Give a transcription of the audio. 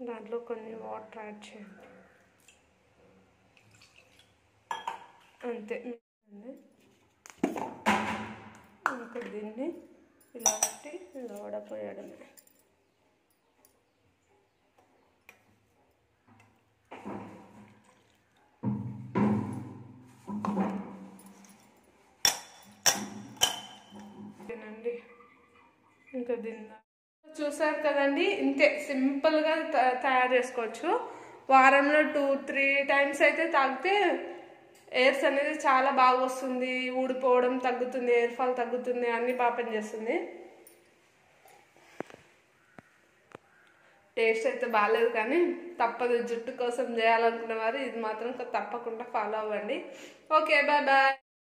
దాంట్లో కొన్ని water add చేయండి అంతే. ఇంకా దీన్ని ఇలా పెట్టి ఇలా వడపోయడమే. ఇంకా దీన్ని చూసారు కదండి, ఇంతే సింపుల్గా తయారు చేసుకోవచ్చు. వారంలో 2-3 టైమ్స్ అయితే తాగితే ఎయిర్స్ అనేది చాలా బాగా వస్తుంది, ఊడిపోవడం తగ్గుతుంది, ఎయిర్ ఫాల్ తగ్గుతుంది, అన్ని బాగా పనిచేస్తుంది. టేస్ట్ అయితే బాగాలేదు కానీ తప్పదు, జుట్టు కోసం చేయాలనుకున్న వారు ఇది మాత్రం తప్పకుండా ఫాలో అవ్వండి. Okay, bye bye.